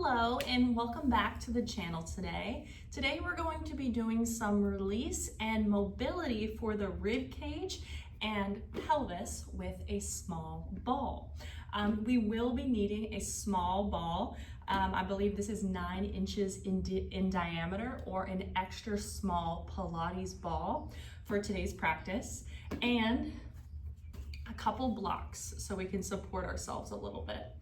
Hello and welcome back to the channel today. Today we're going to be doing some release and mobility for the rib cage and pelvis with a small ball. We will be needing a small ball. I believe this is 9 inches in diameter, or an extra small Pilates ball for today's practice, and a couple blocks so we can support ourselves a little bit.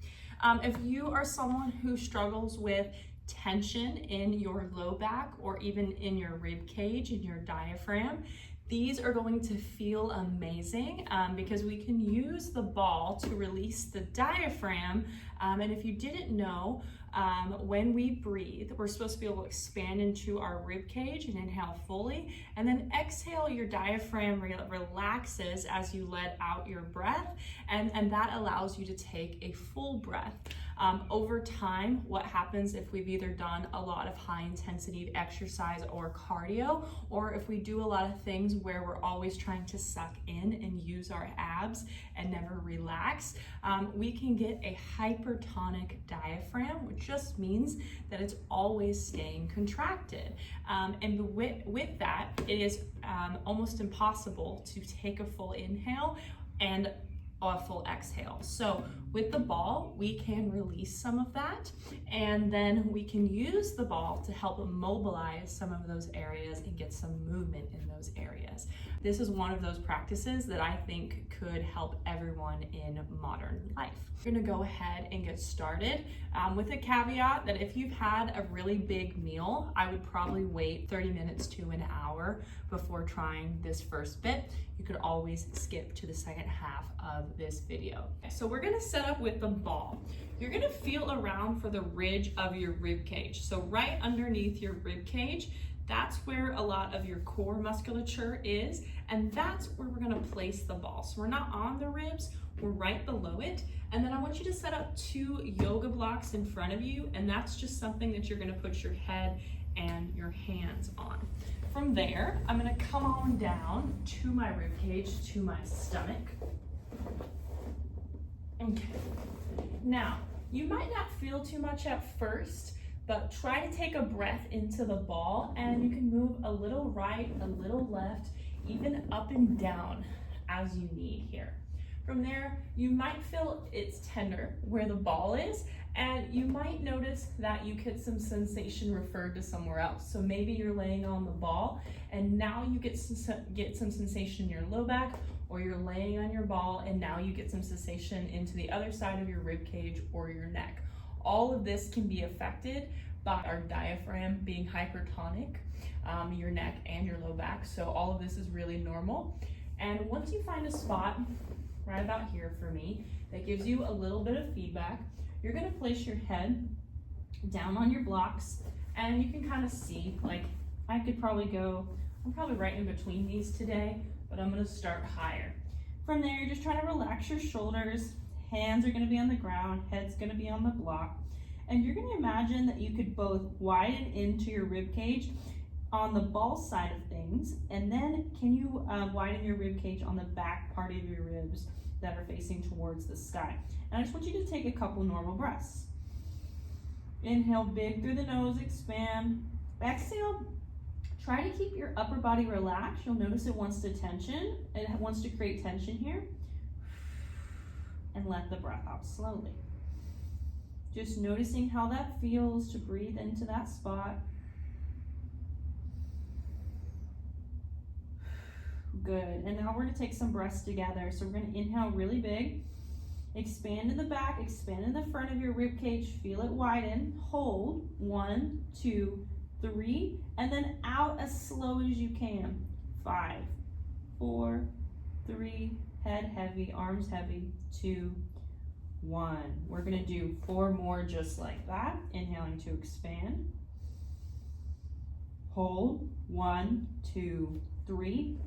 If you are someone who struggles with tension in your low back or even in your rib cage, in your diaphragm, these are going to feel amazing because we can use the ball to release the diaphragm. And if you didn't know, when we breathe, we're supposed to be able to expand into our rib cage and inhale fully, and then exhale, your diaphragm relaxes as you let out your breath, and that allows you to take a full breath. Over time, what happens if we've either done a lot of high intensity exercise or cardio, or if we do a lot of things where we're always trying to suck in and use our abs and never relax, we can get a hypertonic diaphragm, which just means that it's always staying contracted. And with that, it is almost impossible to take a full inhale and a full exhale. So with the ball, we can release some of that, and then we can use the ball to help mobilize some of those areas and get some movement in those areas. This is one of those practices that I think could help everyone in modern life. We're gonna go ahead and get started with a caveat that if you've had a really big meal, I would probably wait 30 minutes to an hour before trying this first bit. You could always skip to the second half of this video. So we're gonna set up with the ball. You're gonna feel around for the ridge of your rib cage. So right underneath your rib cage, that's where a lot of your core musculature is, and that's where we're gonna place the ball. So we're not on the ribs, we're right below it. And then I want you to set up 2 yoga blocks in front of you, and that's just something that you're gonna put your head and your hands on. From there, I'm gonna come on down to my rib cage, to my stomach. Okay. Now, you might not feel too much at first, but try to take a breath into the ball, and you can move a little right, a little left, even up and down as you need here. From there, you might feel it's tender where the ball is, and you might notice that you get some sensation referred to somewhere else. So maybe you're laying on the ball, and now you get some sensation in your low back, or you're laying on your ball, and now you get some sensation into the other side of your rib cage or your neck. All of this can be affected by our diaphragm being hypertonic, your neck and your low back. So all of this is really normal. And once you find a spot right about here for me that gives you a little bit of feedback, you're gonna place your head down on your blocks, and you can kind of see, like, I could probably go, I'm probably right in between these today, but I'm gonna start higher. From there, you're just trying to relax your shoulders, hands are gonna be on the ground, head's gonna be on the block, and you're gonna imagine that you could both widen into your rib cage on the ball side of things, and then can you widen your rib cage on the back part of your ribs that are facing towards the sky. And I just want you to take a couple normal breaths. Inhale big through the nose, expand. Exhale, try to keep your upper body relaxed. You'll notice it wants to tension. It wants to create tension here. And let the breath out slowly. Just noticing how that feels to breathe into that spot. Good, and now we're gonna take some breaths together. So we're gonna inhale really big, expand in the back, expand in the front of your rib cage, feel it widen, hold, 1, 2, 3, and then out as slow as you can. 5, 4, 3, head heavy, arms heavy, 2, 1. We're gonna do 4 more just like that. Inhaling to expand. Hold, 1, 2, 3.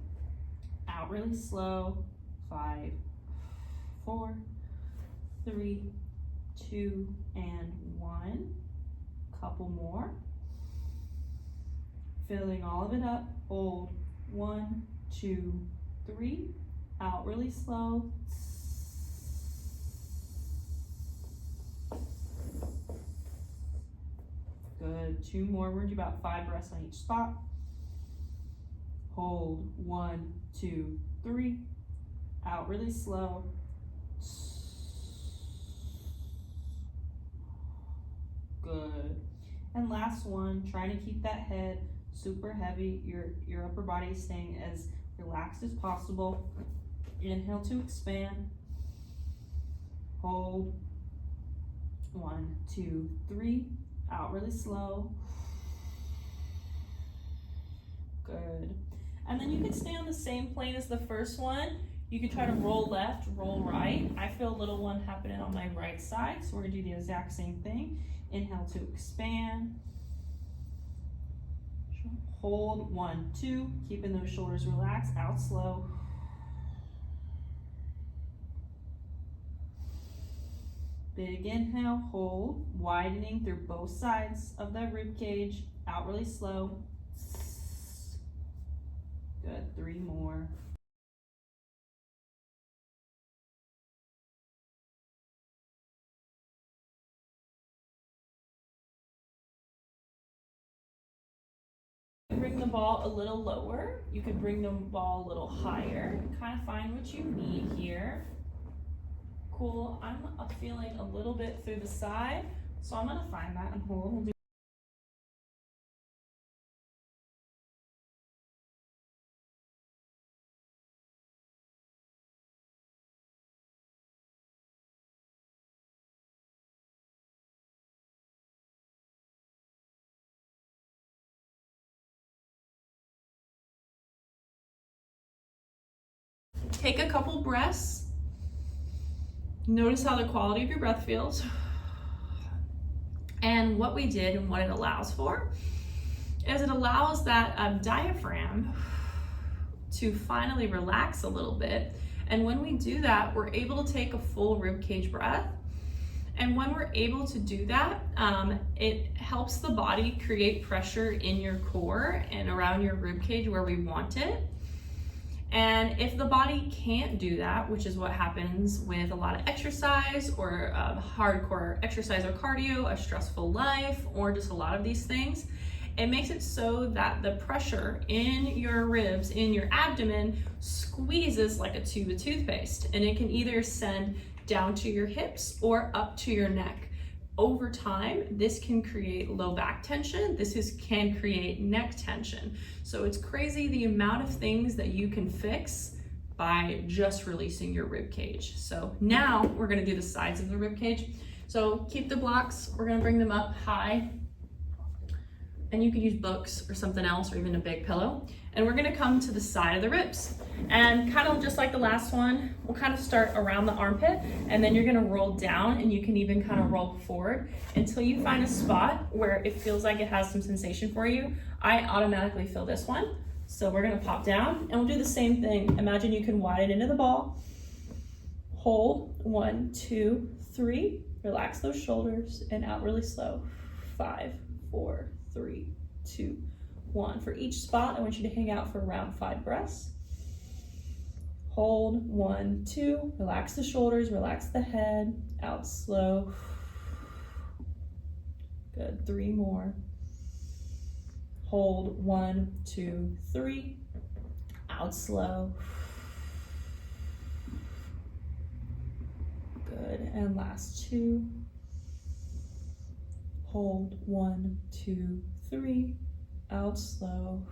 Out really slow. 5, 4, 3, 2, and 1. Couple more. Filling all of it up. Hold, 1, 2, 3. Out really slow. Good. 2 more. We're gonna do about 5 breaths on each spot. Hold. 1, 2, 3. Out really slow. Good. And last one, trying to keep that head super heavy. Your upper body is staying as relaxed as possible. Inhale to expand. Hold. 1, 2, 3. Out really slow. Good. And then you can stay on the same plane as the first one. You can try to roll left, roll right. I feel a little one happening on my right side, so we're gonna do the exact same thing. Inhale to expand. Hold. 1, 2. Keeping those shoulders relaxed. Out slow. Big inhale. Hold. Widening through both sides of the rib cage. Out really slow. Good. 3 more. Bring the ball a little lower. You could bring the ball a little higher. Kind of find what you need here. Cool. I'm feeling a little bit through the side, so I'm gonna find that and hold. We'll do take a couple breaths. Notice how the quality of your breath feels. And what we did and what it allows for is it allows that diaphragm to finally relax a little bit. And when we do that, we're able to take a full rib cage breath. And when we're able to do that, it helps the body create pressure in your core and around your rib cage where we want it. And if the body can't do that, which is what happens with a lot of exercise or hardcore exercise or cardio, a stressful life, or just a lot of these things, it makes it so that the pressure in your ribs, in your abdomen, squeezes like a tube of toothpaste. And it can either send down to your hips or up to your neck. Over time, this can create low back tension. Can create neck tension. So it's crazy the amount of things that you can fix by just releasing your rib cage. So now we're gonna do the sides of the rib cage. So keep the blocks, we're gonna bring them up high. And you could use books or something else or even a big pillow. And we're gonna come to the side of the ribs. And kind of just like the last one, we'll kind of start around the armpit and then you're gonna roll down and you can even kind of roll forward until you find a spot where it feels like it has some sensation for you. I automatically feel this one. So we're gonna pop down and we'll do the same thing. Imagine you can widen into the ball. Hold, 1, 2, 3. Relax those shoulders and out really slow. 5, 4, 3, 2, 1. For each spot, I want you to hang out for around 5 breaths. Hold, 1, 2. Relax the shoulders, relax the head. Out slow. Good. 3 more. Hold, 1, 2, 3. Out slow. Good. And last 2. Hold, 1, 2, 3. Out slow.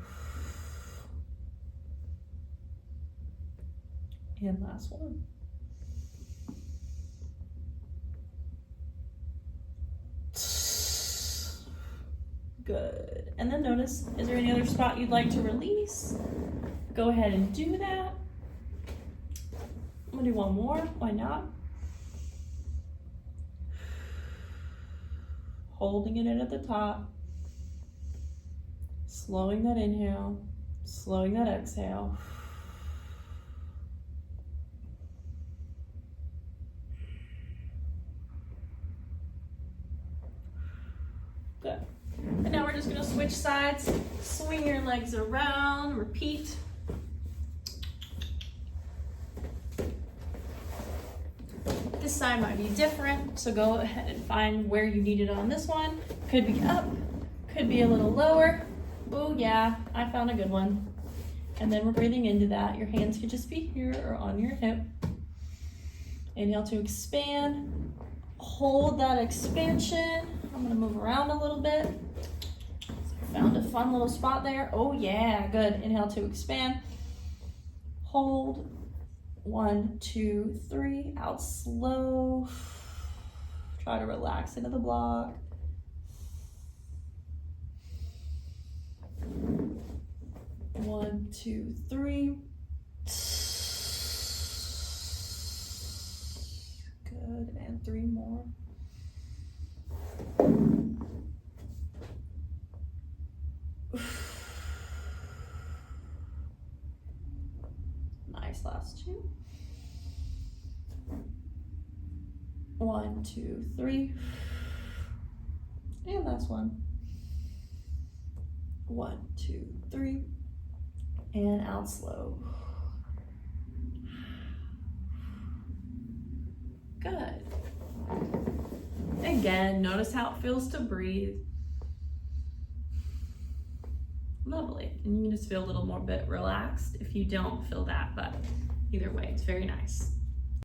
And last one. Good. And then notice, is there any other spot you'd like to release? Go ahead and do that. I'm gonna do one more, why not? Holding it in at the top. Slowing that inhale, slowing that exhale. Good. And now we're just gonna switch sides. Swing your legs around, repeat. This side might be different, so go ahead and find where you need it on this one. Could be up, Could be a little lower. Oh yeah, I found a good one. And then we're breathing into that. Your hands could just be here or on your hip. Inhale to expand. Hold that expansion. I'm gonna move around a little bit. Found a fun little spot there. Oh yeah, good. Inhale to expand. Hold. 1, 2, 3. Out slow. Try to relax into the block. One, 2, 3. Good, and 3 more. Nice, last 2. 1, 2, 3. And last one. 1, 2, 3. And out slow. Good. Again, notice how it feels to breathe. Lovely. And you can just feel a little more bit relaxed if you don't feel that, but either way, it's very nice.